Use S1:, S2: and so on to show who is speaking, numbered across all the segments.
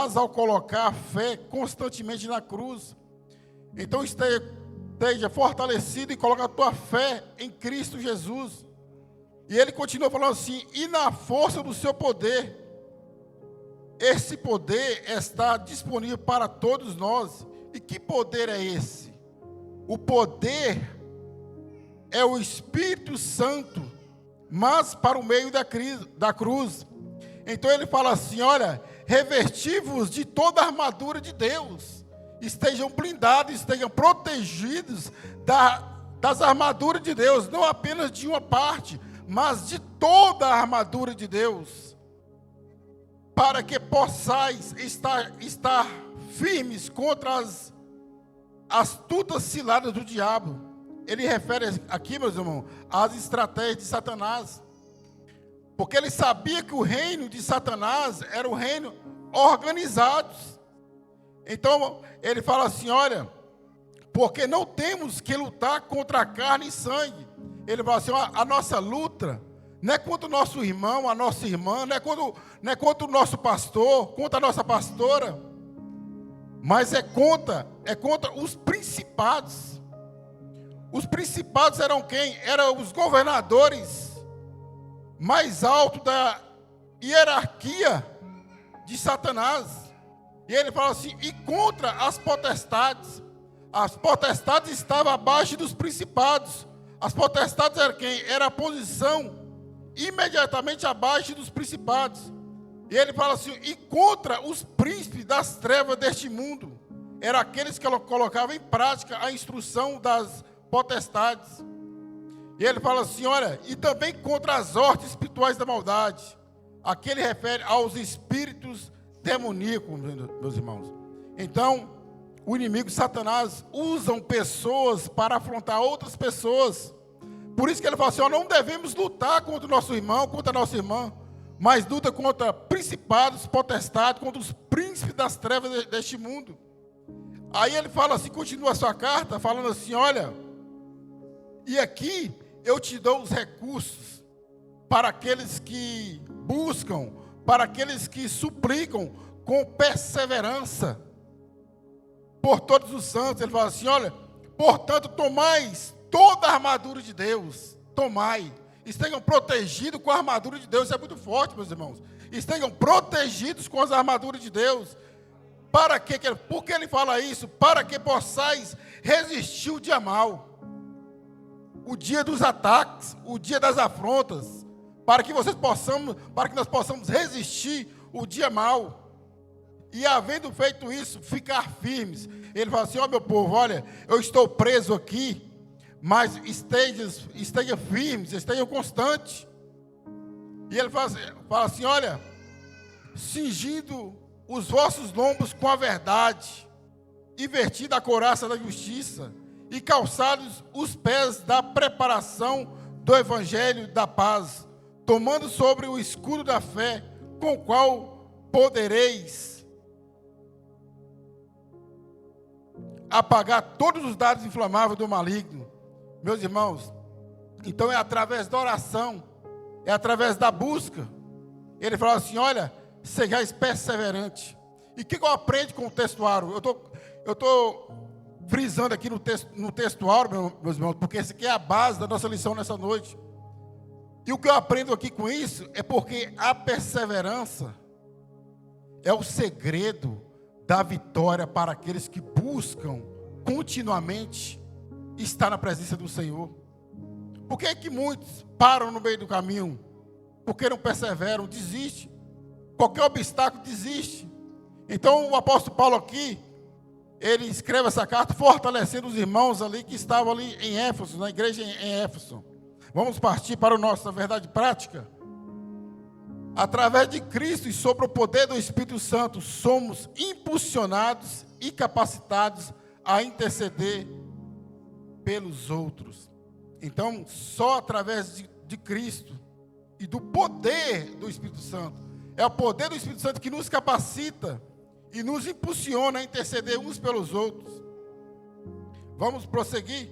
S1: mas ao colocar a fé constantemente na cruz. Então esteja fortalecido e coloca a tua fé em Cristo Jesus. E ele continua falando assim, e na força do seu poder. Esse poder está disponível para todos nós. E que poder é esse? O poder é o Espírito Santo, mas para o meio da cruz. Então ele fala assim, olha, revesti-vos de toda a armadura de Deus. Estejam blindados, estejam protegidos das armaduras de Deus, não apenas de uma parte, mas de toda a armadura de Deus, para que possais estar firmes contra as astutas ciladas do diabo. Ele refere aqui, meus irmãos, às estratégias de Satanás, porque ele sabia que o reino de Satanás era o reino organizado. Então ele fala assim, olha, porque não temos que lutar contra a carne e sangue. Ele fala assim, a nossa luta não é contra o nosso irmão, a nossa irmã, não é contra o nosso pastor, contra a nossa pastora, mas é contra os principados. Os principados eram quem? Eram os governadores mais altos da hierarquia de Satanás. E ele fala assim, e contra as potestades. As potestades estavam abaixo dos principados. As potestades eram quem? Era a posição imediatamente abaixo dos principados. E ele fala assim, e contra os príncipes das trevas deste mundo. Eram aqueles que colocavam em prática a instrução das potestades. E ele fala assim, olha, e também contra as hortas espirituais da maldade. Aqui ele refere aos espíritos demoníacos, meus irmãos. Então, o inimigo Satanás usa pessoas para afrontar outras pessoas. Por isso que ele fala assim, não devemos lutar contra o nosso irmão, contra a nossa irmã, mas luta contra principados, potestades, contra os príncipes das trevas deste mundo. Aí ele fala assim, continua a sua carta, falando assim, olha, e aqui eu te dou os recursos para aqueles que buscam, para aqueles que suplicam com perseverança por todos os santos. Ele fala assim, olha, portanto, tomais toda a armadura de Deus, tomai, estejam protegidos com a armadura de Deus. Isso é muito forte, meus irmãos. Estejam protegidos com as armaduras de Deus. Para quê? Por que ele fala isso? Para que possais resistir o dia mau, o dia dos ataques, o dia das afrontas, para que nós possamos resistir o dia mau. E havendo feito isso, ficar firmes. Ele fala assim, meu povo, olha, eu estou preso aqui, mas estejam firmes, estejam constantes. E ele fala assim, olha, cingindo os vossos lombos com a verdade, e vestida a couraça da justiça, e calçados os pés da preparação do evangelho da paz, tomando sobre o escudo da fé, com o qual podereis apagar todos os dardos inflamáveis do maligno. Meus irmãos, então é através da oração, é através da busca. Ele fala assim, olha, sejais perseverante. E o que eu aprendo com o textuário? Eu estou frisando aqui no textuário, meus irmãos, porque esse aqui é a base da nossa lição nessa noite. E o que eu aprendo aqui com isso é porque a perseverança é o segredo da vitória para aqueles que buscam continuamente estar na presença do Senhor. Por que é que muitos param no meio do caminho? Porque não perseveram, desistem. Qualquer obstáculo desiste. Então o apóstolo Paulo aqui, ele escreve essa carta fortalecendo os irmãos ali que estavam ali em Éfeso, na igreja em Éfeso. Vamos partir para a nossa verdade prática. Através de Cristo e sob o poder do Espírito Santo, somos impulsionados e capacitados a interceder pelos outros. Então, só através de Cristo e do poder do Espírito Santo. É o poder do Espírito Santo que nos capacita e nos impulsiona a interceder uns pelos outros. Vamos prosseguir?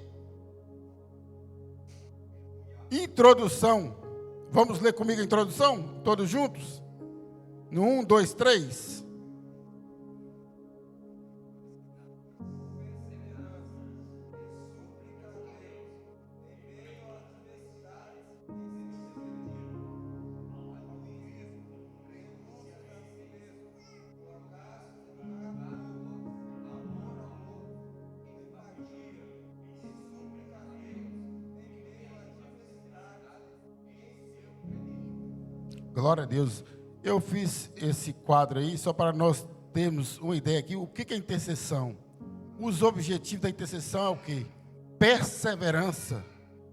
S1: Introdução. Vamos ler comigo a introdução? Todos juntos? No 1, 2, 3. Glória a Deus. Eu fiz esse quadro aí só para nós termos uma ideia aqui. O que é intercessão? Os objetivos da intercessão é o quê? Perseverança.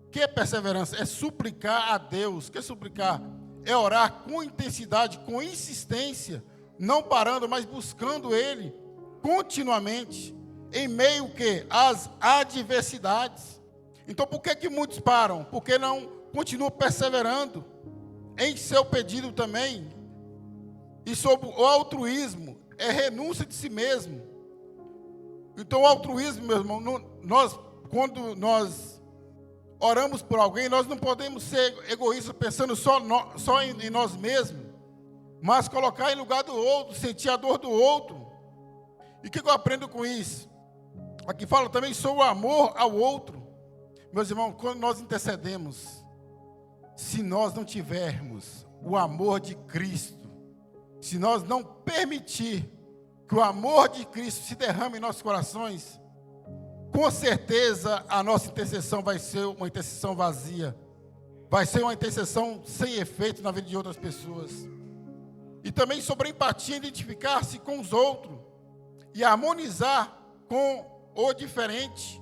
S1: O que é perseverança? É suplicar a Deus. O que é suplicar? É orar com intensidade, com insistência, não parando, mas buscando Ele continuamente, em meio o quê? Às adversidades. Então, por que muitos param? Porque não continuam perseverando em seu pedido também. E sobre o altruísmo, é renúncia de si mesmo. Então, o altruísmo, meu irmão, quando nós oramos por alguém, nós não podemos ser egoístas pensando só em nós mesmos, mas colocar em lugar do outro, sentir a dor do outro. E o que eu aprendo com isso? Aqui fala também sobre o amor ao outro. Meus irmãos, quando nós intercedemos, se nós não tivermos o amor de Cristo, se nós não permitir que o amor de Cristo se derrame em nossos corações, com certeza a nossa intercessão vai ser uma intercessão vazia, vai ser uma intercessão sem efeito na vida de outras pessoas. E também sobre a empatia, identificar-se com os outros e harmonizar com o diferente,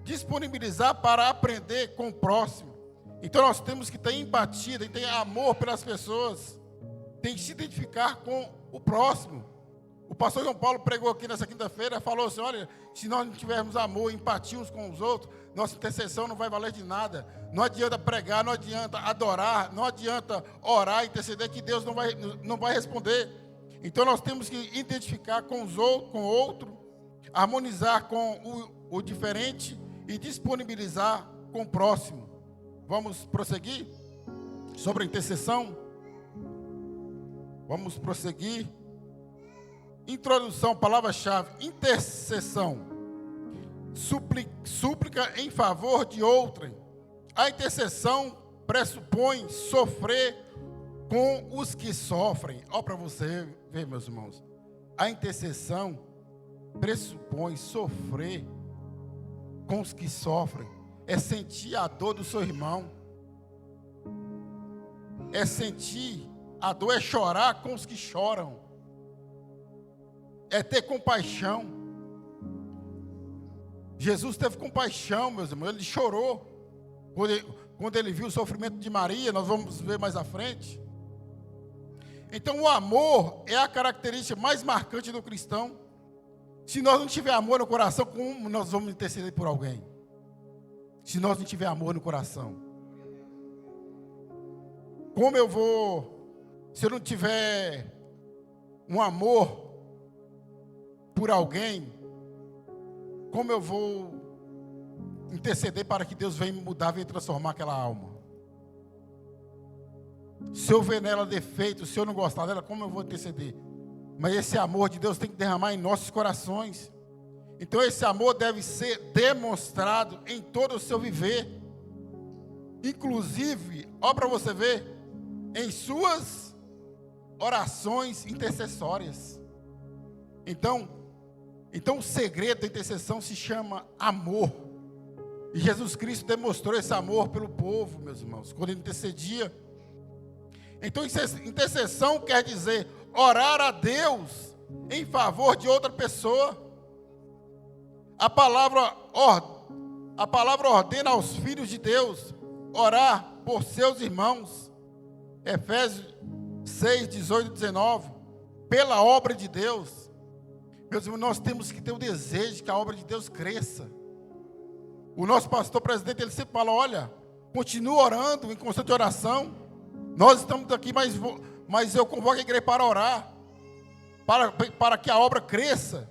S1: disponibilizar para aprender com o próximo. Então nós temos que ter empatia, tem que ter amor pelas pessoas, tem que se identificar com o próximo. O pastor João Paulo pregou aqui nessa quinta-feira, falou assim, olha, se nós não tivermos amor, empatia uns com os outros, nossa intercessão não vai valer de nada. Não adianta pregar, não adianta adorar, não adianta orar, interceder, que Deus não vai responder. Então nós temos que identificar com o outro, harmonizar com o diferente e disponibilizar com o próximo. Vamos prosseguir sobre a intercessão? Vamos prosseguir. Introdução, palavra-chave, intercessão. Súplica em favor de outrem. A intercessão pressupõe sofrer com os que sofrem. Olha para você ver, meus irmãos. A intercessão pressupõe sofrer com os que sofrem. É sentir a dor do seu irmão. É sentir a dor, é chorar com os que choram. É ter compaixão. Jesus teve compaixão, meus irmãos. Ele chorou quando ele viu o sofrimento de Maria. Nós vamos ver mais à frente. Então o amor é a característica mais marcante do cristão. Se nós não tiver amor no coração, como nós vamos interceder por alguém? Se nós não tiver amor no coração, como eu vou, se eu não tiver um amor por alguém, como eu vou interceder para que Deus venha mudar, venha transformar aquela alma? Se eu ver nela defeito, se eu não gostar dela, como eu vou interceder? Mas esse amor de Deus tem que derramar em nossos corações. Então esse amor deve ser demonstrado em todo o seu viver. Inclusive, ó, para você ver, em suas orações intercessórias. Então o segredo da intercessão se chama amor. E Jesus Cristo demonstrou esse amor pelo povo, meus irmãos, quando ele intercedia. Então intercessão quer dizer orar a Deus em favor de outra pessoa. A palavra ordena aos filhos de Deus orar por seus irmãos. Efésios 6, 18 e 19. Pela obra de Deus. Meus irmãos, nós temos que ter o desejo de que a obra de Deus cresça. O nosso pastor presidente, ele sempre fala, olha, continua orando em constante oração. Nós estamos aqui, mas eu convoco a igreja para orar. Para que a obra cresça.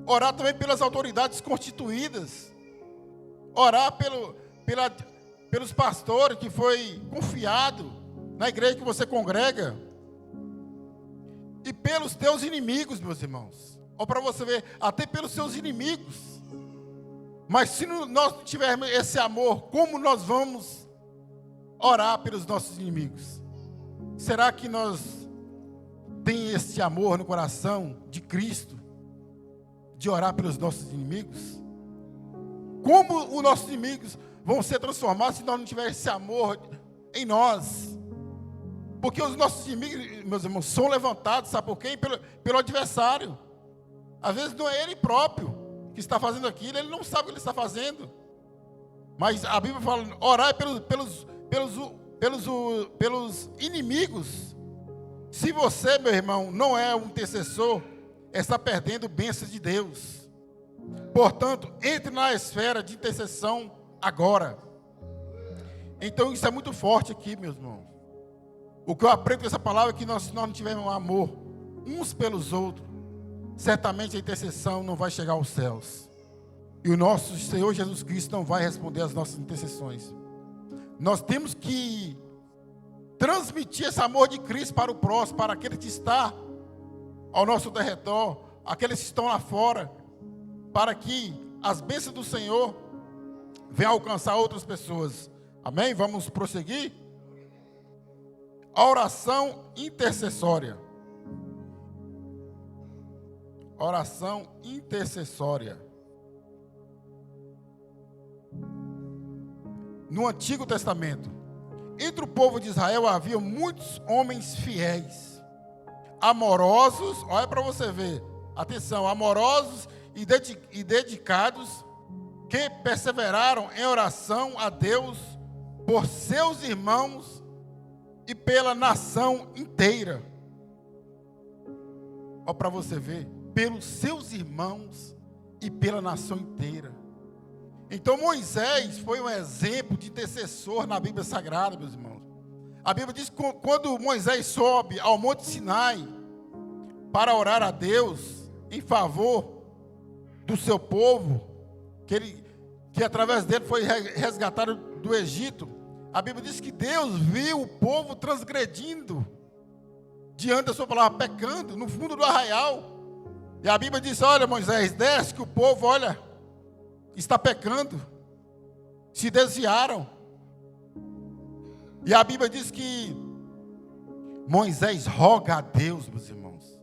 S1: Orar também pelas autoridades constituídas. Orar pelos pastores que foi confiado na igreja que você congrega. E pelos teus inimigos, meus irmãos. Ou para você ver, até pelos seus inimigos. Mas se nós não tivermos esse amor, como nós vamos orar pelos nossos inimigos? Será que nós temos esse amor no coração de Cristo? De orar pelos nossos inimigos? Como os nossos inimigos vão ser transformados se nós não tivermos esse amor em nós? Porque os nossos inimigos, meus irmãos, são levantados, sabe por quem? Pelo adversário. Às vezes não é ele próprio que está fazendo aquilo, ele não sabe o que ele está fazendo. Mas a Bíblia fala, orai pelos inimigos. Se você, meu irmão, não é um intercessor, está perdendo bênçãos de Deus. Portanto, entre na esfera de intercessão agora. Então isso é muito forte aqui, meus irmãos. O que eu aprendo com essa palavra é que se nós não tivermos amor uns pelos outros, certamente a intercessão não vai chegar aos céus. E o nosso Senhor Jesus Cristo não vai responder às nossas intercessões. Nós temos que transmitir esse amor de Cristo para o próximo, para aquele que está ao nosso derredor, aqueles que estão lá fora, para que as bênçãos do Senhor venham alcançar outras pessoas. Amém? Vamos prosseguir? A oração intercessória. Oração intercessória. No Antigo Testamento, entre o povo de Israel havia muitos homens fiéis, amorosos, olha para você ver, atenção, amorosos e dedicados, que perseveraram em oração a Deus por seus irmãos e pela nação inteira. Olha para você ver, pelos seus irmãos e pela nação inteira. Então Moisés foi um exemplo de intercessor na Bíblia Sagrada, meus irmãos. A Bíblia diz que quando Moisés sobe ao Monte Sinai para orar a Deus em favor do seu povo, que através dele foi resgatado do Egito, a Bíblia diz que Deus viu o povo transgredindo diante da sua palavra, pecando no fundo do arraial. E a Bíblia diz, olha Moisés, desce que o povo, olha, está pecando, se desviaram. E a Bíblia diz que Moisés roga a Deus, meus irmãos,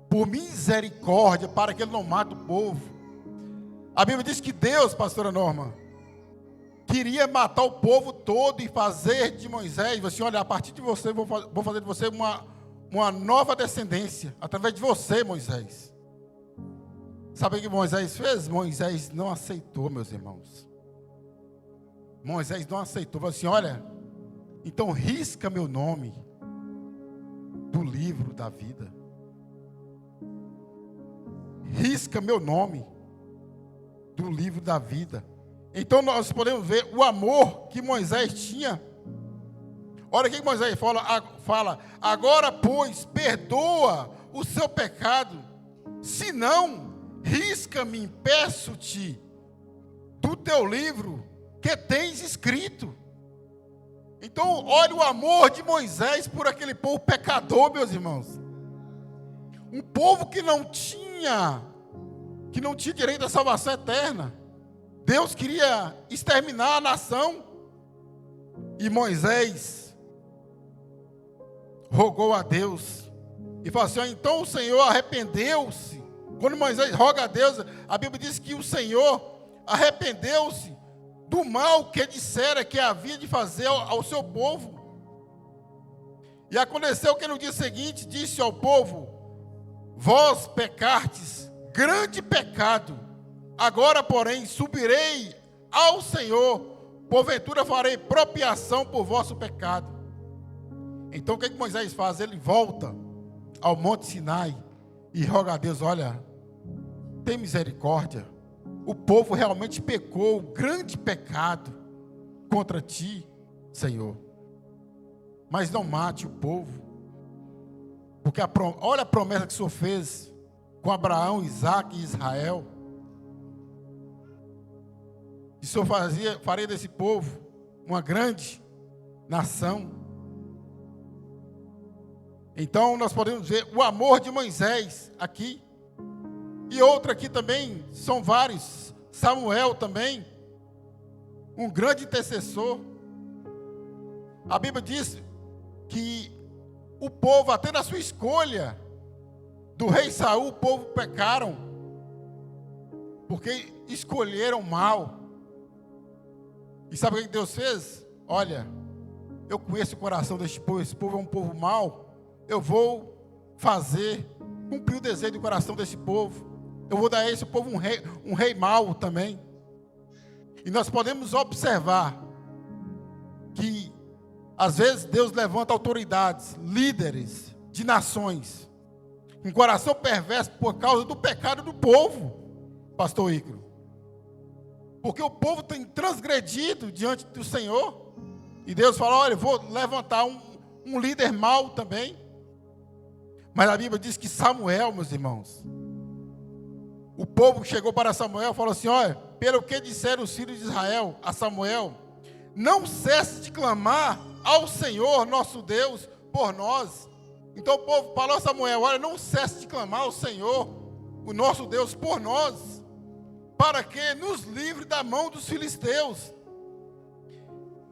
S1: por misericórdia, para que ele não mate o povo. A Bíblia diz que Deus, pastora Norma, queria matar o povo todo e fazer de Moisés, assim, olha, a partir de você, vou fazer de você uma nova descendência, através de você, Moisés. Sabe o que Moisés fez? Moisés não aceitou, meus irmãos. Moisés não aceitou. Falou assim, olha, então risca meu nome do livro da vida. Risca meu nome do livro da vida. Então nós podemos ver o amor que Moisés tinha. Olha o que Moisés fala. Agora, pois, perdoa o seu pecado. Se não, risca-me, peço-te, do teu livro que tens escrito. Então, olha o amor de Moisés por aquele povo pecador, meus irmãos. Um povo que não tinha direito à salvação eterna. Deus queria exterminar a nação. E Moisés rogou a Deus. E falou assim, então o Senhor arrependeu-se. Quando Moisés roga a Deus, a Bíblia diz que o Senhor arrependeu-se do mal que dissera que havia de fazer ao seu povo. E aconteceu que no dia seguinte disse ao povo, vós pecastes grande pecado, agora porém subirei ao Senhor, porventura farei propiação por vosso pecado. Então o que Moisés faz? Ele volta ao Monte Sinai e roga a Deus, olha, tem misericórdia, o povo realmente pecou, grande pecado contra ti, Senhor, mas não mate o povo, porque olha a promessa que o Senhor fez com Abraão, Isaque e Israel, que o Senhor faria desse povo uma grande nação. Então nós podemos ver o amor de Moisés aqui. E outro aqui também, são vários. Samuel também, um grande intercessor. A Bíblia diz que o povo, até na sua escolha do rei Saul, o povo pecaram, porque escolheram mal. E sabe o que Deus fez? Olha, eu conheço o coração deste povo, esse povo é um povo mau, eu vou cumprir o desejo do coração desse povo. Eu vou dar a esse povo um rei mau também. E nós podemos observar que, às vezes, Deus levanta autoridades, líderes de nações, com coração perverso por causa do pecado do povo, pastor Ícaro. Porque o povo tem transgredido diante do Senhor. E Deus fala, olha, eu vou levantar um líder mau também. Mas a Bíblia diz que Samuel, meus irmãos, o povo chegou para Samuel e falou assim, olha, pelo que disseram os filhos de Israel a Samuel, não cesse de clamar ao Senhor nosso Deus por nós. Então o povo falou a Samuel, olha, não cesse de clamar ao Senhor, o nosso Deus, por nós, para que nos livre da mão dos filisteus.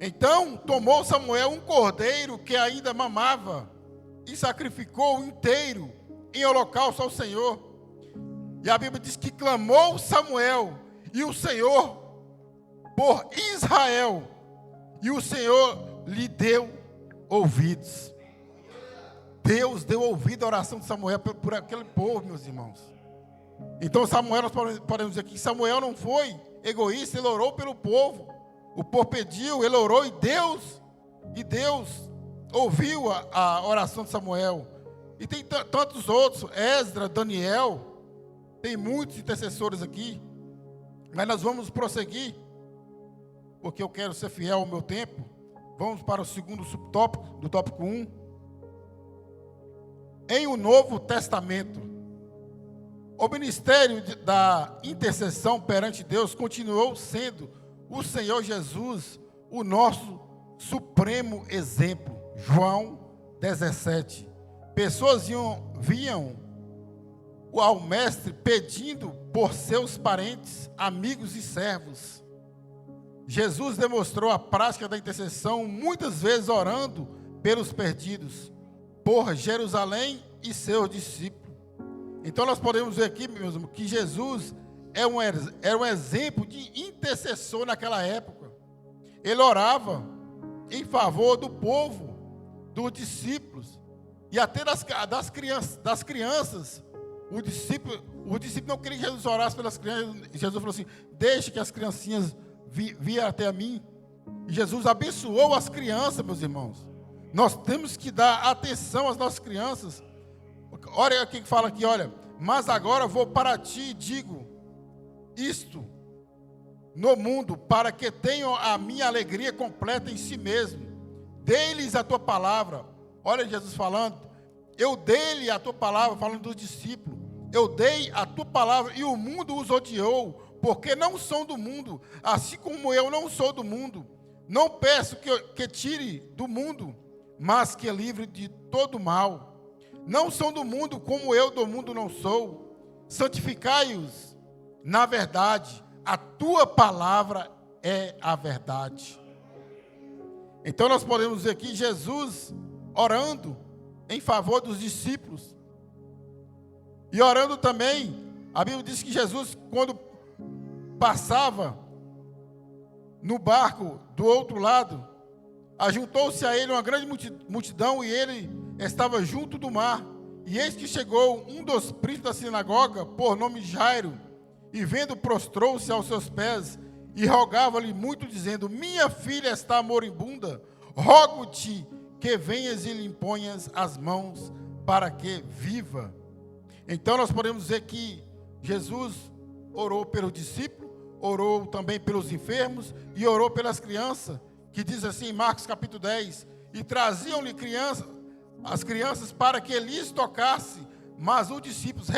S1: Então tomou Samuel um cordeiro que ainda mamava e sacrificou inteiro em holocausto ao Senhor. E a Bíblia diz que clamou Samuel e o Senhor por Israel, e o Senhor lhe deu ouvidos. Deus deu ouvido à oração de Samuel por aquele povo, meus irmãos. Então Samuel, nós podemos dizer que Samuel não foi egoísta, ele orou pelo povo. O povo pediu, ele orou, e Deus ouviu a oração de Samuel. E tem tantos outros, Esdras, Daniel, tem muitos intercessores aqui. Mas nós vamos prosseguir, porque eu quero ser fiel ao meu tempo. Vamos para o segundo subtópico, do tópico 1. Em o Novo Testamento, o ministério da intercessão perante Deus continuou sendo o Senhor Jesus, o nosso supremo exemplo. João 17. Pessoas vinham ao mestre pedindo por seus parentes, amigos e servos. Jesus demonstrou a prática da intercessão, muitas vezes orando pelos perdidos, por Jerusalém e seus discípulos. Então nós podemos ver aqui, meus irmãos, que Jesus era um exemplo de intercessor naquela época. Ele orava em favor do povo, dos discípulos, e até das crianças. O discípulo não queria que Jesus orasse pelas crianças. Jesus falou assim, deixe que as criancinhas viam até a mim. E Jesus abençoou as crianças, meus irmãos. Nós temos que dar atenção às nossas crianças. Olha o que fala aqui, olha. Mas agora vou para ti e digo isto no mundo, para que tenham a minha alegria completa em si mesmo. Dê-lhes a tua palavra. Olha Jesus falando. Eu dei-lhe a tua palavra, falando dos discípulos. Eu dei a tua palavra e o mundo os odiou, porque não são do mundo, assim como eu não sou do mundo. Não peço que tire do mundo, mas que livre de todo mal. Não são do mundo, como eu do mundo não sou. Santificai-os na verdade. A tua palavra é a verdade. Então nós podemos ver aqui Jesus orando em favor dos discípulos. E orando também, a Bíblia diz que Jesus, quando passava no barco do outro lado, ajuntou-se a ele uma grande multidão, e ele estava junto do mar. E eis que chegou um dos príncipes da sinagoga, por nome Jairo, e vendo, prostrou-se aos seus pés, e rogava-lhe muito, dizendo: minha filha está moribunda, rogo-te que venhas e lhe imponhas as mãos, para que viva. Então nós podemos dizer que Jesus orou pelos discípulos, orou também pelos enfermos, e orou pelas crianças, que diz assim em Marcos capítulo 10, e traziam-lhe as crianças para que lhes tocasse, mas os discípulos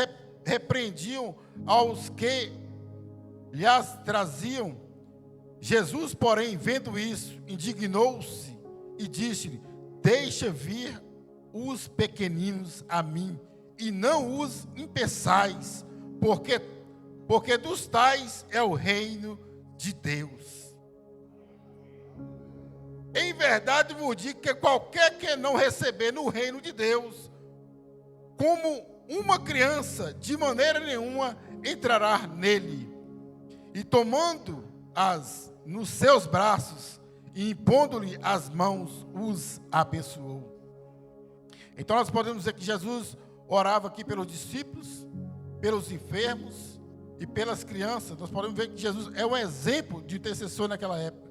S1: repreendiam aos que lhes traziam. Jesus, porém, vendo isso, indignou-se e disse-lhe: deixa vir os pequeninos a mim, e não os impeçais, porque dos tais é o reino de Deus. Em verdade vos digo que qualquer que não receber no reino de Deus, como uma criança, de maneira nenhuma entrará nele. E tomando-as nos seus braços, e impondo-lhe as mãos, os abençoou. Então nós podemos dizer que Jesus orava aqui pelos discípulos, pelos enfermos e pelas crianças. Nós podemos ver que Jesus é um exemplo de intercessor naquela época.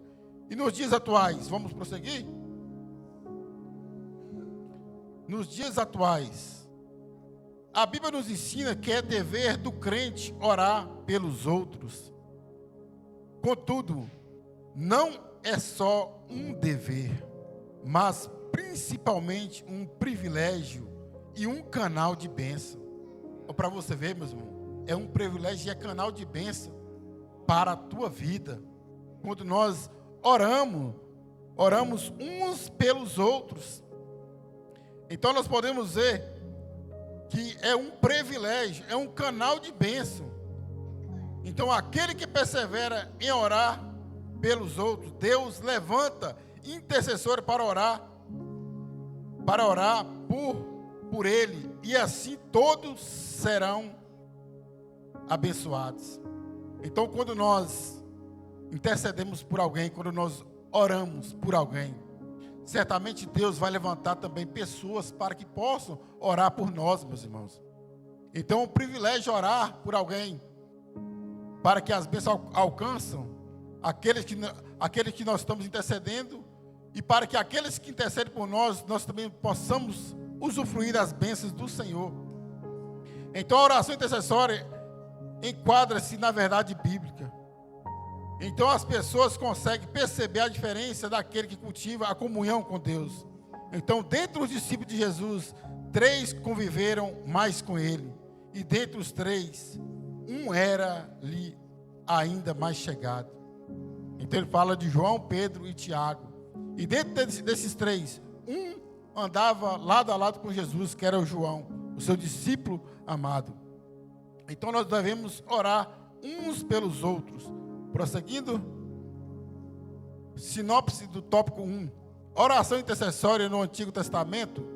S1: E nos dias atuais, vamos prosseguir? Nos dias atuais, a Bíblia nos ensina que é dever do crente orar pelos outros. Contudo, não é só um dever, mas principalmente um privilégio e um canal de bênção. Para você ver, meus irmãos, é um privilégio e é canal de bênção para a tua vida. Quando nós oramos uns pelos outros. Então nós podemos ver que é um privilégio, é um canal de bênção. Então aquele que persevera em orar pelos outros, Deus levanta intercessor para orar por ele, e assim todos serão abençoados. Então quando nós intercedemos por alguém, quando nós oramos por alguém, certamente Deus vai levantar também pessoas para que possam orar por nós, meus irmãos. Então é um privilégio orar por alguém, para que as bênçãos alcançam aqueles que nós estamos intercedendo, e para que aqueles que intercedem por nós, nós também possamos usufruir das bênçãos do Senhor. Então a oração intercessória enquadra-se na verdade bíblica. Então as pessoas conseguem perceber a diferença daquele que cultiva a comunhão com Deus. Então, dentre os discípulos de Jesus, 3 conviveram mais com ele. E dentre os 3, um era-lhe ainda mais chegado. Então ele fala de João, Pedro e Tiago. E dentro desses 3, um andava lado a lado com Jesus, que era o João, o seu discípulo amado. Então nós devemos orar uns pelos outros. Prosseguindo, sinopse do tópico 1. Oração intercessória no Antigo Testamento,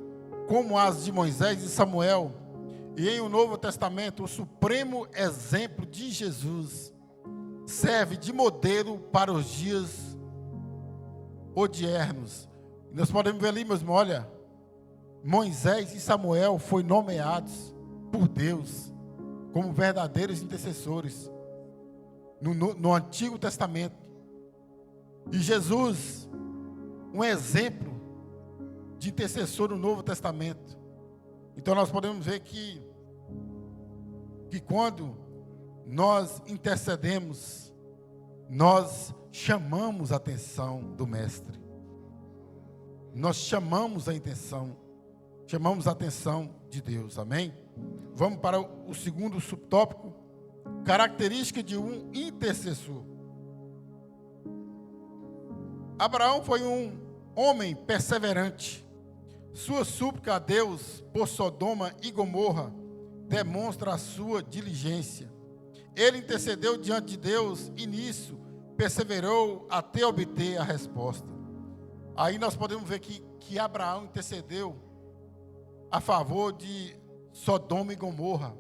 S1: como as de Moisés e Samuel, e em o Novo Testamento, o supremo exemplo de Jesus, serve de modelo para os dias odiernos. Nós podemos ver ali, meus irmãos, olha, Moisés e Samuel foram nomeados por Deus como verdadeiros intercessores no Antigo Testamento. E Jesus, um exemplo de intercessor no Novo Testamento. Então nós podemos ver que quando nós intercedemos, nós chamamos a atenção do Mestre. Nós chamamos a atenção de Deus, amém? Vamos para o segundo subtópico, característica de um intercessor. Abraão foi um homem perseverante. Sua súplica a Deus por Sodoma e Gomorra demonstra a sua diligência. Ele intercedeu diante de Deus e nisso perseverou até obter a resposta. Aí nós podemos ver que Abraão intercedeu a favor de Sodoma e Gomorra.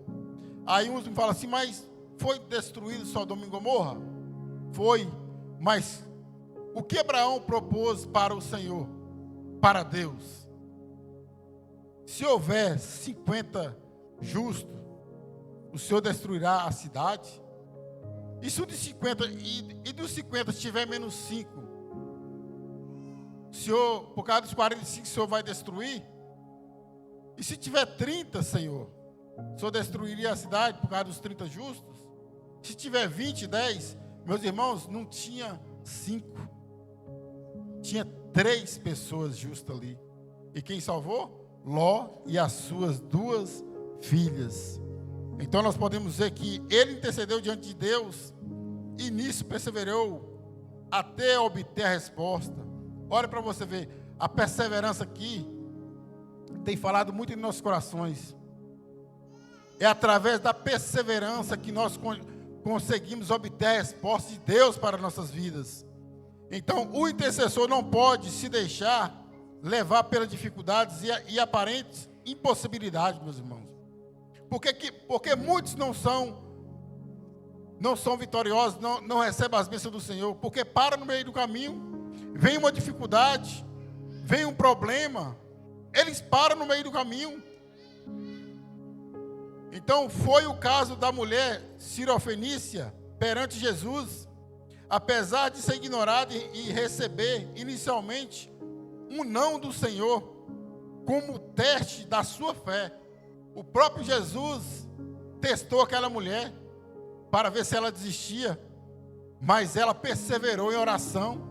S1: Aí uns falam assim, mas foi destruído Sodoma e Gomorra? Foi, mas o que Abraão propôs para o Senhor, para Deus? Se houver 50 justos, o Senhor destruirá a cidade? E se dos 50, e dos 50 se tiver menos 5, o Senhor, por causa dos 45, o Senhor vai destruir? E se tiver 30, Senhor, o Senhor destruiria a cidade por causa dos 30 justos? Se tiver 20, 10, meus irmãos, não tinha 5. Tinha 3 pessoas justas ali. E quem salvou? Ló e as suas 2 filhas. Então nós podemos dizer que ele intercedeu diante de Deus e nisso perseverou até obter a resposta. Olha para você ver, a perseverança aqui tem falado muito em nossos corações. É através da perseverança que nós conseguimos obter a resposta de Deus para nossas vidas. Então, o intercessor não pode se deixar levar pelas dificuldades e aparentes impossibilidades, meus irmãos. Porque muitos não são vitoriosos, não recebem as bênçãos do Senhor, porque param no meio do caminho, vem uma dificuldade, vem um problema, eles param no meio do caminho. Então foi o caso da mulher Sirofenícia perante Jesus. Apesar de ser ignorada e receber inicialmente um não do Senhor como teste da sua fé, o próprio Jesus testou aquela mulher para ver se ela desistia, mas ela perseverou em oração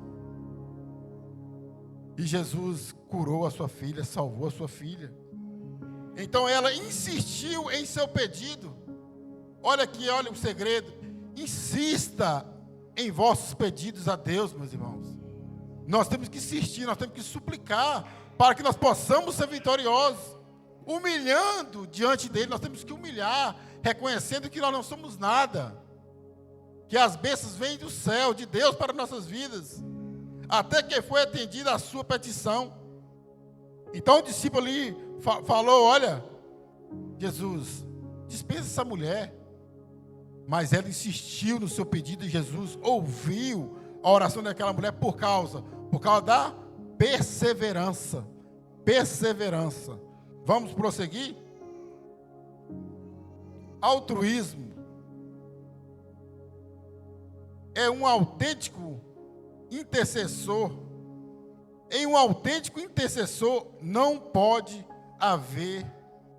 S1: e Jesus curou a sua filha, salvou a sua filha. Então ela insistiu em seu pedido. Olha aqui, olha o segredo. Insista em vossos pedidos a Deus, meus irmãos. Nós temos que insistir, nós temos que suplicar para que nós possamos ser vitoriosos. Humilhando diante dele, nós temos que humilhar, reconhecendo que nós não somos nada. Que as bênçãos vêm do céu, de Deus para nossas vidas. Até que foi atendida a sua petição. Então o discípulo ali falou, olha, Jesus, dispensa essa mulher. Mas ela insistiu no seu pedido e Jesus ouviu a oração daquela mulher por causa da perseverança. Perseverança. Vamos prosseguir? Altruísmo é um autêntico intercessor. Em um autêntico intercessor não pode haver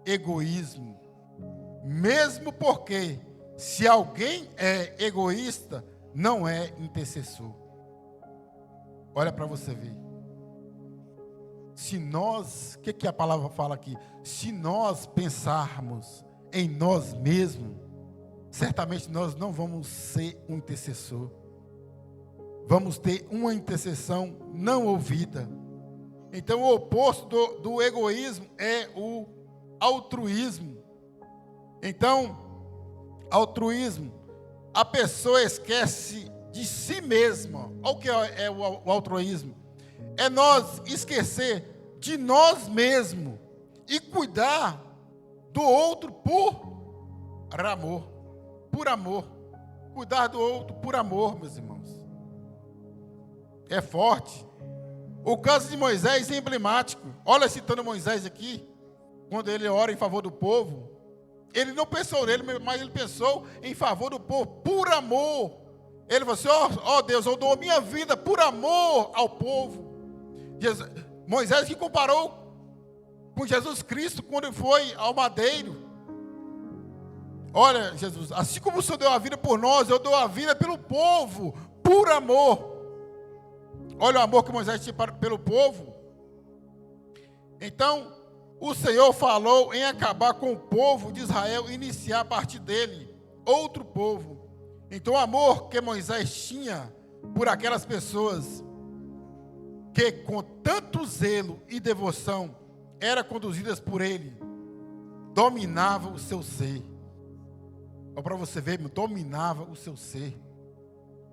S1: egoísmo. Mesmo porque, se alguém é egoísta, não é intercessor. Olha para você ver. Se nós, o que a palavra fala aqui? Se nós pensarmos em nós mesmos, certamente nós não vamos ser um intercessor. Vamos ter uma intercessão não ouvida. Então o oposto do egoísmo é o altruísmo. Então, altruísmo, a pessoa esquece de si mesma. Olha o que é o altruísmo. É nós esquecer de nós mesmos e cuidar do outro por amor. Por amor. Cuidar do outro por amor, meus irmãos. É forte. O caso de Moisés é emblemático. Olha, citando Moisés aqui, quando ele ora em favor do povo, ele não pensou nele, mas ele pensou em favor do povo, por amor. Ele falou assim, ó Deus, eu dou a minha vida por amor ao povo. Moisés que comparou com Jesus Cristo quando foi ao madeiro. Olha, Jesus, assim como o Senhor deu a vida por nós, eu dou a vida pelo povo, por amor. Olha o amor que Moisés tinha pelo povo. Então, o Senhor falou em acabar com o povo de Israel e iniciar a partir dele outro povo. Então, o amor que Moisés tinha por aquelas pessoas que com tanto zelo e devoção eram conduzidas por ele, dominava o seu ser. Olha para você ver, dominava o seu ser.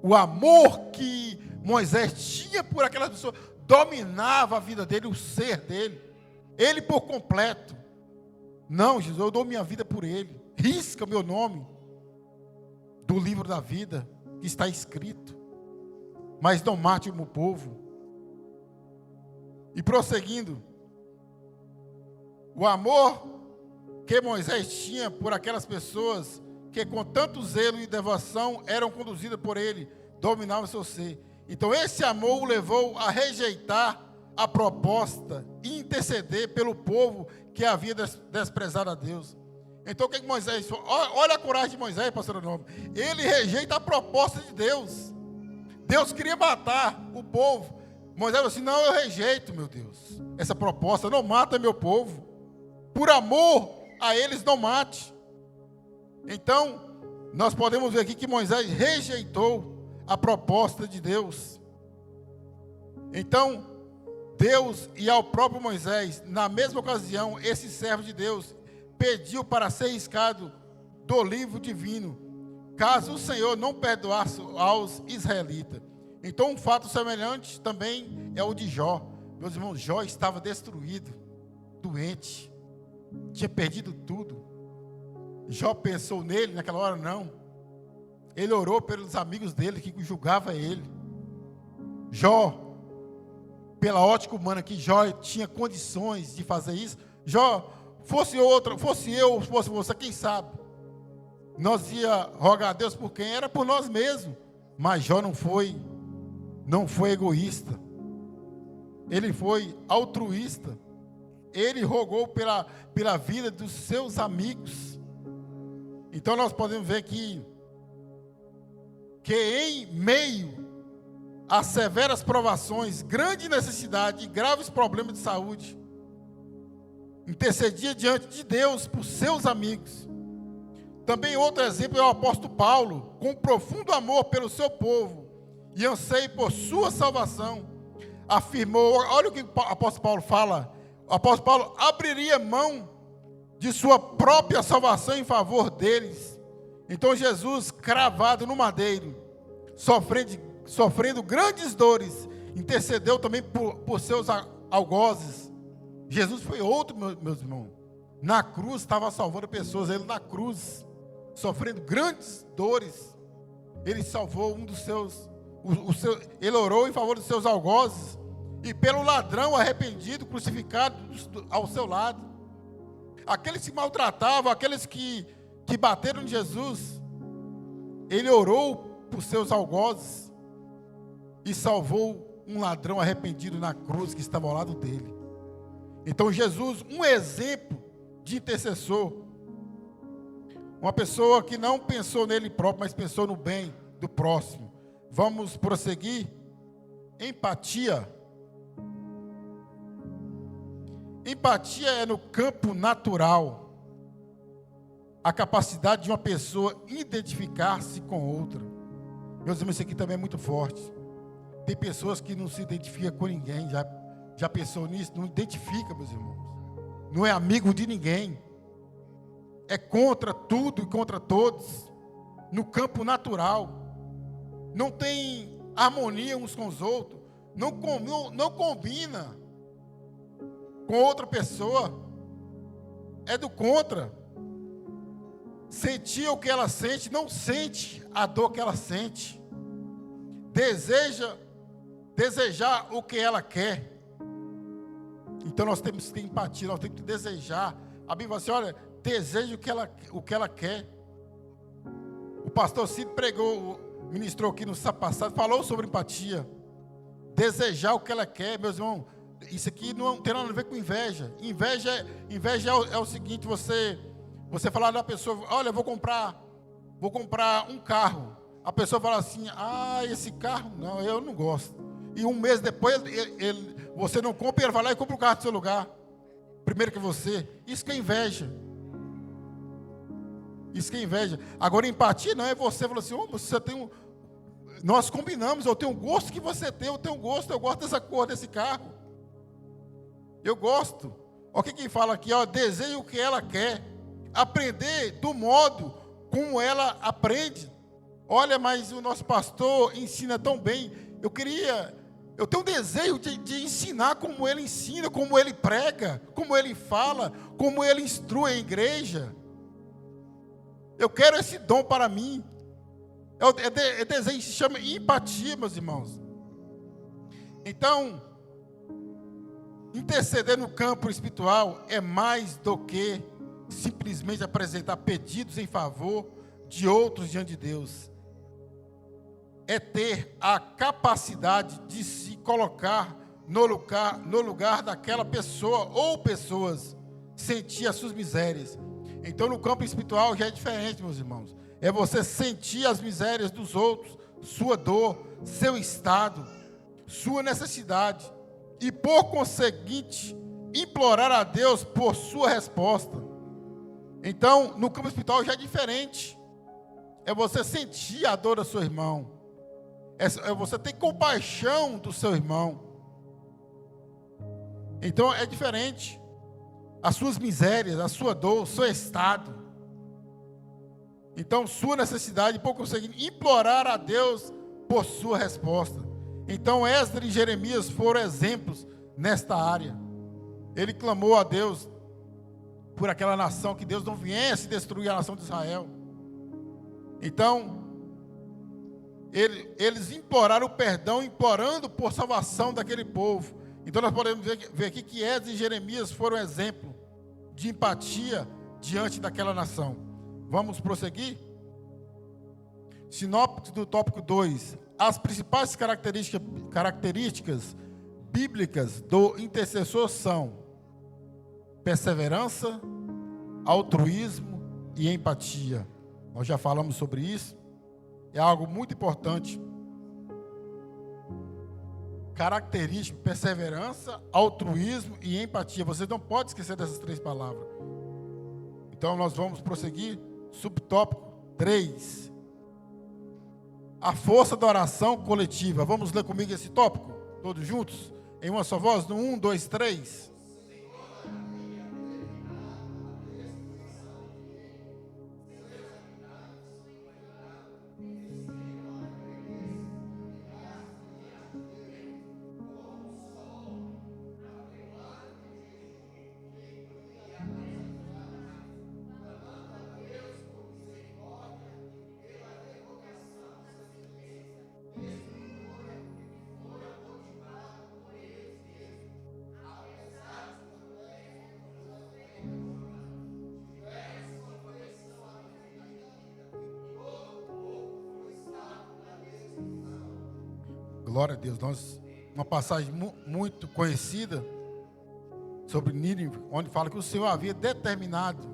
S1: O amor que Moisés tinha por aquelas pessoas dominava a vida dele, o ser dele. Ele por completo. Não, Jesus, eu dou minha vida por ele. Risca meu nome do livro da vida que está escrito. Mas não mate o meu povo. E prosseguindo, o amor que Moisés tinha por aquelas pessoas que com tanto zelo e devoção eram conduzidas por ele, dominavam o seu ser. Então esse amor o levou a rejeitar a proposta e interceder pelo povo que havia desprezado a Deus. Então o que Moisés falou? Olha a coragem de Moisés, pastor Nome. Ele rejeita a proposta de Deus. Deus queria matar o povo. Moisés falou assim, não, eu rejeito, meu Deus, essa proposta, não mata meu povo. Por amor a eles não mate. Então, nós podemos ver aqui que Moisés rejeitou a proposta de Deus. Então, Deus e ao próprio Moisés, na mesma ocasião, esse servo de Deus pediu para ser riscado do livro divino, caso o Senhor não perdoasse aos israelitas. Então, um fato semelhante também é o de Jó. Meus irmãos, Jó estava destruído, doente, tinha perdido tudo. Jó pensou nele naquela hora? Não. Ele orou pelos amigos dele que julgavam ele. Jó pela ótica humana, que Jó tinha condições de fazer isso. Jó, fosse eu, fosse você, quem sabe? Nós ia rogar a Deus por quem? Era por nós mesmos. Mas Jó não foi egoísta. Ele foi altruísta. Ele rogou pela vida dos seus amigos. Então nós podemos ver que em meio a severas provações, grande necessidade e graves problemas de saúde, intercedia diante de Deus por seus amigos. Também outro exemplo é o apóstolo Paulo, com profundo amor pelo seu povo e anseio por sua salvação, afirmou, olha o que o apóstolo Paulo fala, o apóstolo Paulo abriria mão de sua própria salvação em favor deles. Então Jesus, cravado no madeiro, sofrendo grandes dores, intercedeu também por seus algozes. Jesus foi outro, meus irmãos. Na cruz estava salvando pessoas, ele na cruz, sofrendo grandes dores, ele salvou um dos seus, ele orou em favor dos seus algozes, e pelo ladrão arrependido, crucificado ao seu lado. Aqueles que maltratavam, aqueles que bateram em Jesus, ele orou por seus algozes e salvou um ladrão arrependido na cruz que estava ao lado dele. Então Jesus, um exemplo de intercessor, uma pessoa que não pensou nele próprio, mas pensou no bem do próximo. Vamos prosseguir. Empatia. Empatia é no campo natural a capacidade de uma pessoa identificar-se com outra. Meus irmãos, isso aqui também é muito forte. Tem pessoas que não se identificam com ninguém. Já pensou nisso? Não identifica, meus irmãos. Não é amigo de ninguém. É contra tudo e contra todos. No campo natural. Não tem harmonia uns com os outros. Não combina com outra pessoa. É do contra. Sentir o que ela sente, não sente a dor que ela sente. Desejar o que ela quer. Então nós temos que ter empatia, nós temos que desejar. A Bíblia fala assim, olha, deseja o que ela quer. O pastor Cid ministrou aqui no sábado passado, falou sobre empatia. Desejar o que ela quer, meus irmãos. Isso aqui não tem nada a ver com inveja. Inveja é o seguinte, você falar da pessoa, olha, vou comprar um carro. A pessoa fala assim, esse carro, não, eu não gosto. E um mês depois, você não compra, ele vai lá e compra o carro do seu lugar. Primeiro que você. Isso que é inveja. Isso que é inveja. Agora, empatia não é você falar assim, você tem nós combinamos, eu tenho um gosto que você tem, eu tenho um gosto, eu gosto dessa cor desse carro. Eu gosto. Olha o que fala aqui, deseja o que ela quer. Aprender do modo como ela aprende. Olha, mas o nosso pastor ensina tão bem. Eu tenho um desejo de ensinar como ele ensina, como ele prega, como ele fala, como ele instrui a igreja. Eu quero esse dom para mim. É desejo, se chama empatia, meus irmãos. Então, interceder no campo espiritual é mais do que simplesmente apresentar pedidos em favor de outros diante de Deus. É ter a capacidade de se colocar no lugar daquela pessoa ou pessoas, sentir as suas misérias. Então no campo espiritual já é diferente, meus irmãos. É você sentir as misérias dos outros, sua dor, seu estado, sua necessidade. E por conseguinte, implorar a Deus por sua resposta. Então, no campo espiritual já é diferente. É você sentir a dor do seu irmão. É você ter compaixão do seu irmão. Então é diferente. As suas misérias, a sua dor, o seu estado. Então, sua necessidade, por conseguinte, implorar a Deus por sua resposta. Então, Esdras e Jeremias foram exemplos nesta área. Ele clamou a Deus por aquela nação, que Deus não viesse destruir a nação de Israel. Então, eles imploraram o perdão, implorando por salvação daquele povo. Então nós podemos ver aqui que Esdras e Jeremias foram exemplo de empatia diante daquela nação. Vamos prosseguir? Sinopse do tópico 2. As principais características bíblicas do intercessor são perseverança, altruísmo e empatia. Nós já falamos sobre isso. É algo muito importante. Característica, perseverança, altruísmo e empatia. Você não pode esquecer dessas 3 palavras. Então nós vamos prosseguir. Subtópico 3. A força da oração coletiva. Vamos ler comigo esse tópico? Todos juntos? Em uma só voz? No 1, 2, 3. Glória a Deus. Uma passagem muito conhecida sobre Nínive, onde fala que o Senhor havia determinado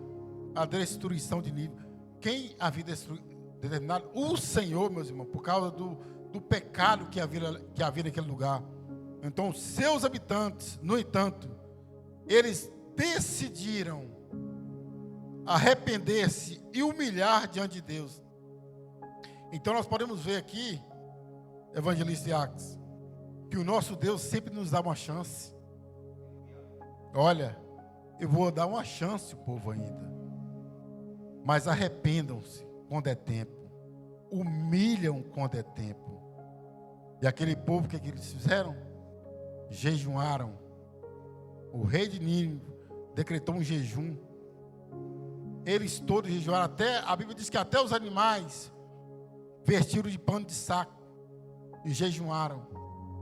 S1: a destruição de Nínive. Quem havia determinado? O Senhor, meus irmãos, por causa do pecado que havia naquele lugar. Então, seus habitantes, no entanto, eles decidiram arrepender-se e humilhar diante de Deus. Então, nós podemos ver aqui, evangelista Jacques, que o nosso Deus sempre nos dá uma chance. Olha, eu vou dar uma chance ao povo ainda, mas arrependam-se quando é tempo, humilham quando é tempo. E aquele povo, o que eles fizeram? Jejuaram. O rei de Nínive decretou um jejum. Eles todos jejuaram, até a Bíblia diz que até os animais vestiram de pano de saco e jejuaram.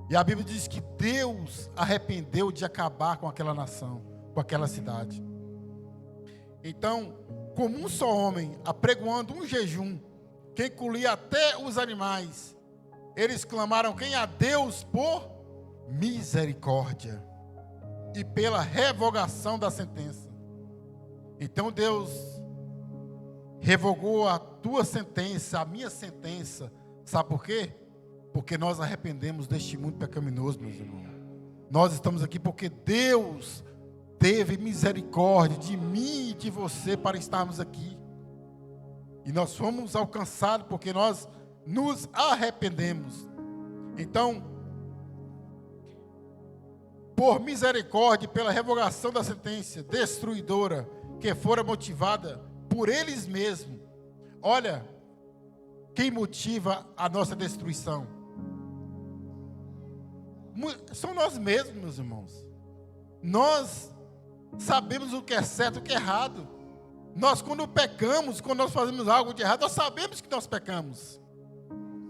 S1: E a Bíblia diz que Deus arrependeu de acabar com aquela nação, com aquela cidade. Então, como um só homem, apregoando um jejum, que incluía até os animais, eles clamaram quem? A Deus por misericórdia e pela revogação da sentença. Então Deus revogou a tua sentença, a minha sentença. Sabe por quê? Porque nós arrependemos deste mundo pecaminoso, meus irmãos. Nós estamos aqui porque Deus teve misericórdia de mim e de você para estarmos aqui. E nós fomos alcançados porque nós nos arrependemos. Então, por misericórdia e pela revogação da sentença destruidora que fora motivada por eles mesmos. Olha, quem motiva a nossa destruição? São nós mesmos, meus irmãos. Nós sabemos o que é certo e o que é errado. Nós, quando pecamos, quando nós fazemos algo de errado, nós sabemos que nós pecamos.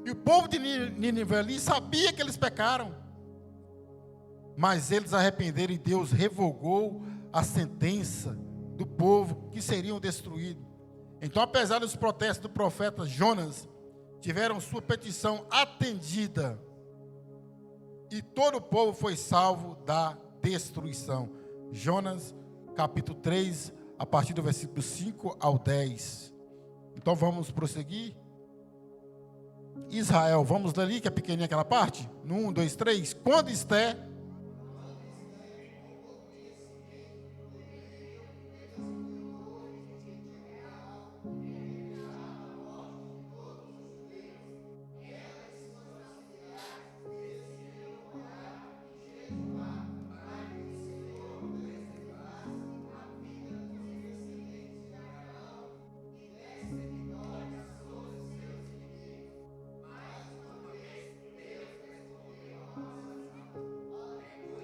S1: E o povo de Nínive ali sabia que eles pecaram. Mas eles arrependeram e Deus revogou a sentença do povo que seriam destruídos. Então, apesar dos protestos do profeta Jonas, tiveram sua petição atendida. E todo o povo foi salvo da destruição. Jonas, capítulo 3, a partir do versículo 5 ao 10. Então vamos prosseguir. Israel, vamos ler ali, que é pequenininha aquela parte? No 1, 2, 3. Quando Esté...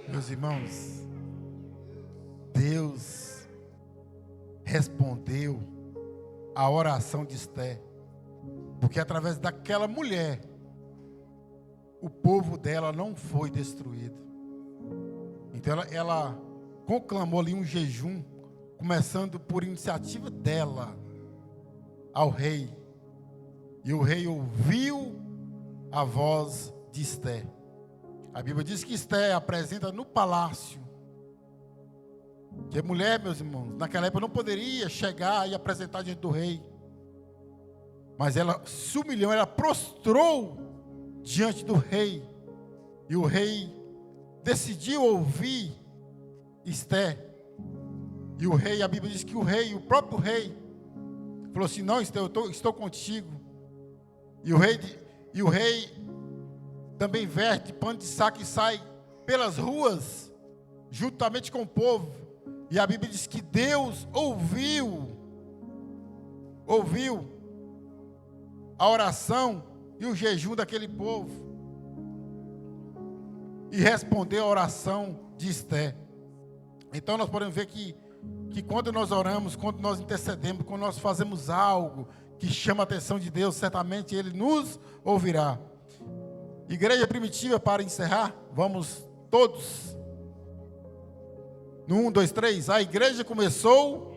S1: Meus irmãos, Deus respondeu a oração de Esté, porque através daquela mulher, o povo dela não foi destruído. Então ela conclamou ali um jejum, começando por iniciativa dela ao rei. E o rei ouviu a voz de Esté. A Bíblia diz que Esté apresenta no palácio. Que mulher, meus irmãos, naquela época não poderia chegar e apresentar diante do rei. Mas ela se humilhou, ela prostrou diante do rei. E o rei decidiu ouvir Esté. E o rei, a Bíblia diz que o próprio rei, falou assim: não, Esté, eu estou contigo. E o rei também veste pano de saco e sai pelas ruas, juntamente com o povo. E a Bíblia diz que Deus ouviu a oração e o jejum daquele povo. E respondeu a oração de Esté. Então nós podemos ver que quando nós oramos, quando nós intercedemos, quando nós fazemos algo que chama a atenção de Deus, certamente Ele nos ouvirá. Igreja primitiva, para encerrar, vamos todos. No 1, 2, 3, a igreja começou.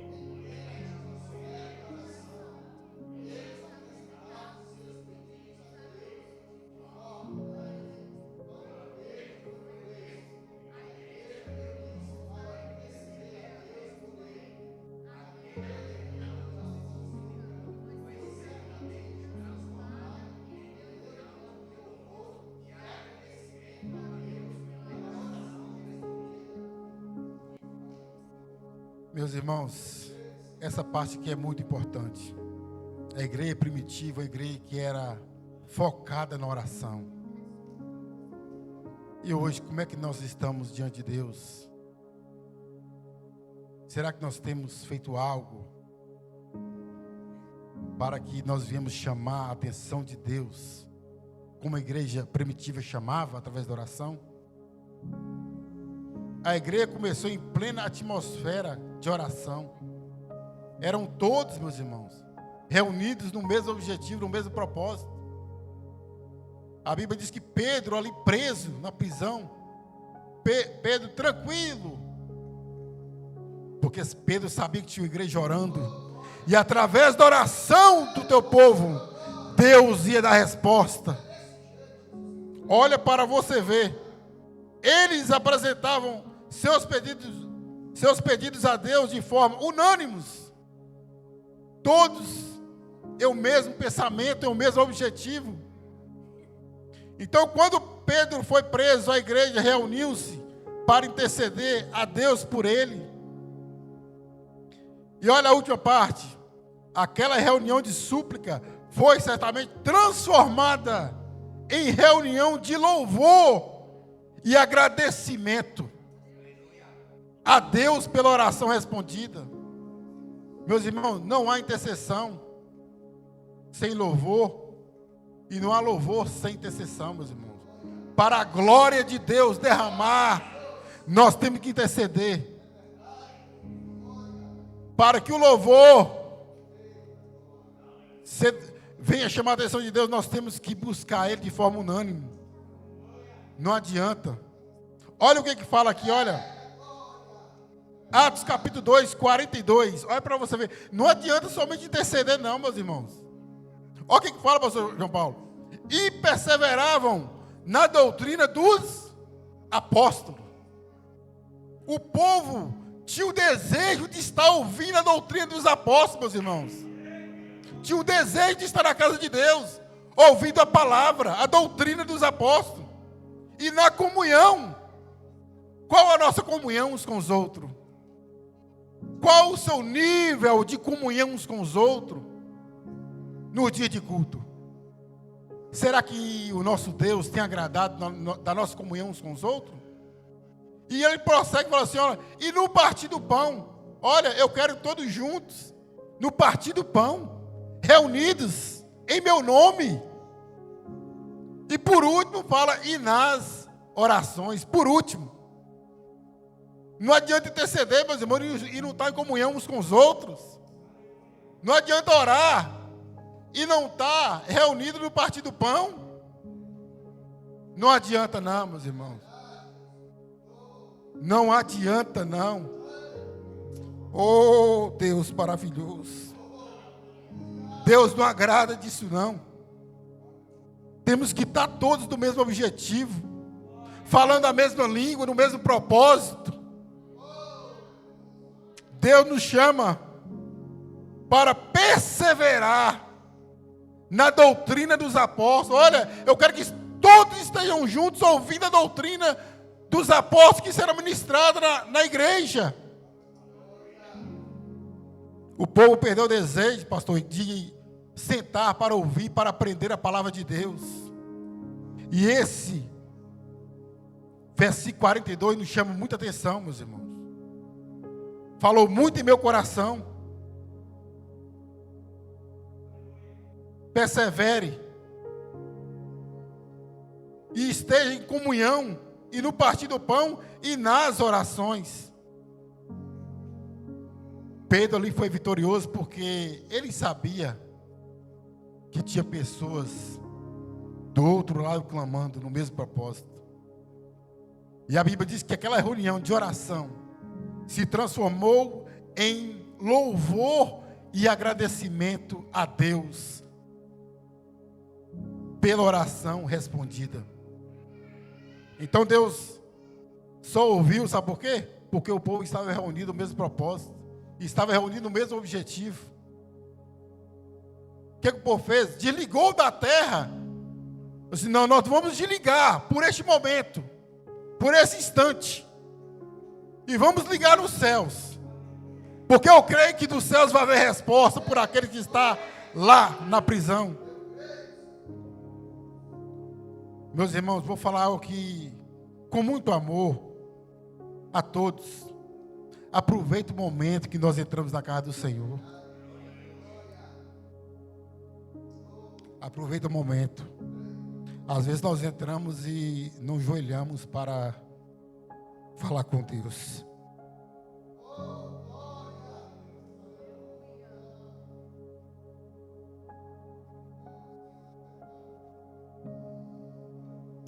S1: Meus irmãos, essa parte aqui é muito importante. A igreja primitiva, a igreja que era focada na oração. E hoje, como é que nós estamos diante de Deus? Será que nós temos feito algo para que nós viemos chamar a atenção de Deus, como a igreja primitiva chamava, através da oração? A igreja começou em plena atmosfera de oração. Eram todos, meus irmãos, reunidos no mesmo objetivo, no mesmo propósito. A Bíblia diz que Pedro ali preso na prisão, Pedro tranquilo, porque Pedro sabia que tinha uma igreja orando, e através da oração do teu povo, Deus ia dar resposta. Olha para você ver, eles apresentavam seus pedidos a Deus de forma unânimes. Todos têm o mesmo pensamento, têm o mesmo objetivo. Então, quando Pedro foi preso, a igreja reuniu-se para interceder a Deus por ele. E olha a última parte. Aquela reunião de súplica foi certamente transformada em reunião de louvor e agradecimento a Deus pela oração respondida. Meus irmãos, não há intercessão sem louvor, e não há louvor sem intercessão, meus irmãos. Para a glória de Deus derramar, nós temos que interceder. Para que o louvor venha chamar a atenção de Deus, nós temos que buscar Ele de forma unânime. Não adianta. Olha o que fala aqui, olha. Atos capítulo 2, 42. Olha para você ver. Não adianta somente interceder não, meus irmãos. Olha o que fala, pastor João Paulo. E perseveravam na doutrina dos apóstolos. O povo tinha o desejo de estar ouvindo a doutrina dos apóstolos, meus irmãos. Tinha o desejo de estar na casa de Deus, ouvindo a palavra, a doutrina dos apóstolos. E na comunhão. Qual a nossa comunhão uns com os outros? Qual o seu nível de comunhão uns com os outros no dia de culto? Será que o nosso Deus tem agradado da nossa comunhão uns com os outros? E ele prossegue e fala assim, olha, e no partir do pão, olha, eu quero todos juntos, no partir do pão, reunidos em meu nome. E por último fala, e nas orações, por último. Não adianta interceder, meus irmãos, e não estar em comunhão uns com os outros. Não adianta orar e não estar reunido no partir do pão. Não adianta não, meus irmãos. Não adianta não. Oh, Deus maravilhoso. Deus não agrada disso não. Temos que estar todos do mesmo objetivo, falando a mesma língua, no mesmo propósito. Deus nos chama para perseverar na doutrina dos apóstolos. Olha, eu quero que todos estejam juntos ouvindo a doutrina dos apóstolos que será ministrada na igreja. O povo perdeu o desejo, pastor, de sentar para ouvir, para aprender a palavra de Deus. E esse versículo 42 nos chama muita atenção, meus irmãos. Falou muito em meu coração. Persevere e esteja em comunhão e no partir do pão e nas orações. Pedro ali foi vitorioso porque ele sabia que tinha pessoas do outro lado clamando no mesmo propósito. E a Bíblia diz que aquela reunião de oração se transformou em louvor e agradecimento a Deus pela oração respondida. Então Deus só ouviu, sabe por quê? Porque o povo estava reunido no mesmo propósito, estava reunido no mesmo objetivo. O que o povo fez? Desligou da terra. Eu disse, não, nós vamos desligar por este momento, por esse instante, e vamos ligar nos céus, porque eu creio que dos céus vai haver resposta por aquele que está lá na prisão. Meus irmãos, vou falar algo que, com muito amor a todos, aproveite o momento que nós entramos na casa do Senhor. Aproveita o momento. Às vezes nós entramos e nos joelhamos para falar com Deus.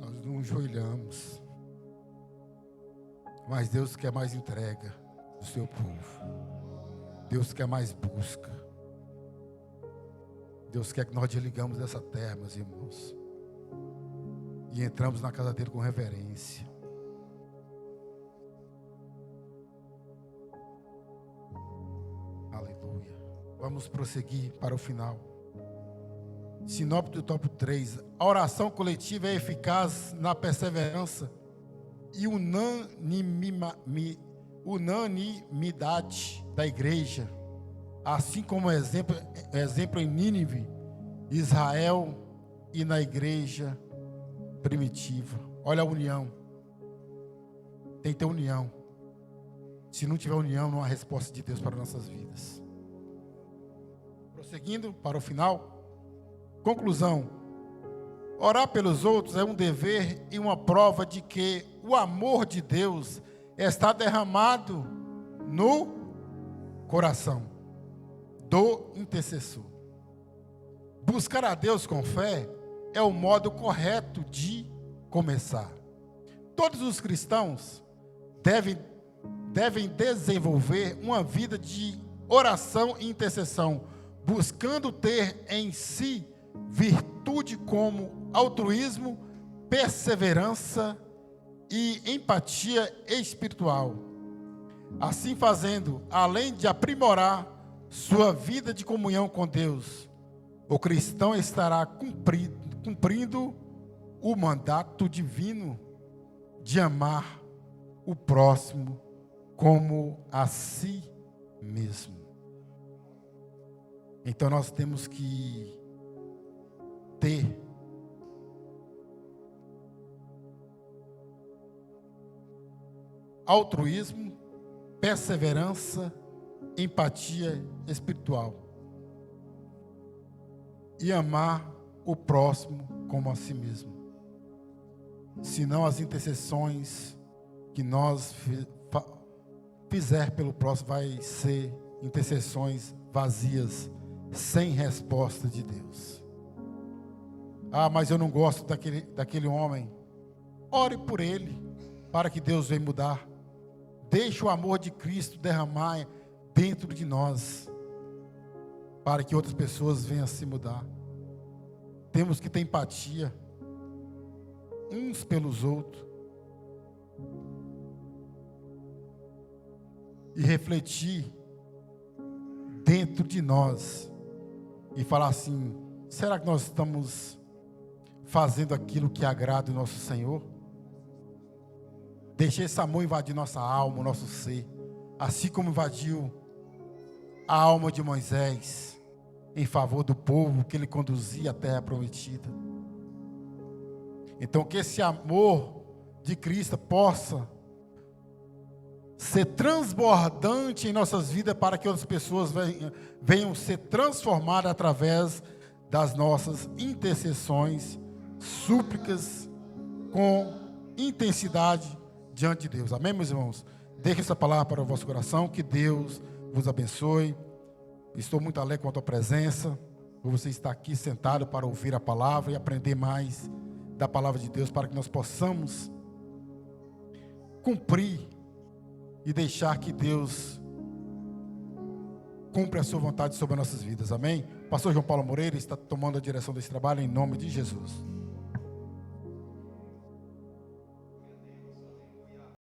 S1: Nós nos joelhamos. Mas Deus quer mais entrega do seu povo. Deus quer mais busca. Deus quer que nós desligamos dessa terra, meus irmãos, e entramos na casa dele com reverência. Aleluia. Vamos prosseguir para o final. Sinopse do tópico 3. A oração coletiva é eficaz na perseverança e unanimidade da igreja, assim como exemplo em Nínive, Israel e na igreja primitiva. Olha a união. Tem que ter união. Se não tiver união, não há resposta de Deus para nossas vidas. Prosseguindo para o final. Conclusão. Orar pelos outros é um dever e uma prova de que o amor de Deus está derramado no coração do intercessor. Buscar a Deus com fé é o modo correto de começar. Todos os cristãos devem desenvolver uma vida de oração e intercessão, buscando ter em si virtude como altruísmo, perseverança e empatia espiritual. Assim fazendo, além de aprimorar sua vida de comunhão com Deus, o cristão estará cumprindo o mandato divino de amar o próximo como a si mesmo. Então nós temos que ter altruísmo, perseverança, empatia espiritual e amar o próximo como a si mesmo. Senão as intercessões que nós fizer pelo próximo vai ser intercessões vazias, sem resposta de Deus. Ah, mas eu não gosto daquele homem. Ore por ele, para que Deus venha mudar Deixa o amor de Cristo derramar dentro de nós, para que outras pessoas venham a se mudar. Temos que ter empatia uns pelos outros e refletir dentro de nós e falar assim: será que nós estamos fazendo aquilo que agrada o nosso Senhor? Deixar esse amor invadir nossa alma, o nosso ser, assim como invadiu a alma de Moisés em favor do povo que ele conduzia à terra prometida. Então, que esse amor de Cristo possa ser transbordante em nossas vidas, para que outras pessoas venham ser transformadas através das nossas intercessões, súplicas, com intensidade diante de Deus. Amém, meus irmãos? Deixe essa palavra para o vosso coração, que Deus vos abençoe. Estou muito alegre com a tua presença, por você estar aqui sentado para ouvir a palavra e aprender mais da palavra de Deus, para que nós possamos cumprir e deixar que Deus cumpra a sua vontade sobre as nossas vidas. Amém? Pastor João Paulo Moreira está tomando a direção desse trabalho em nome de Jesus.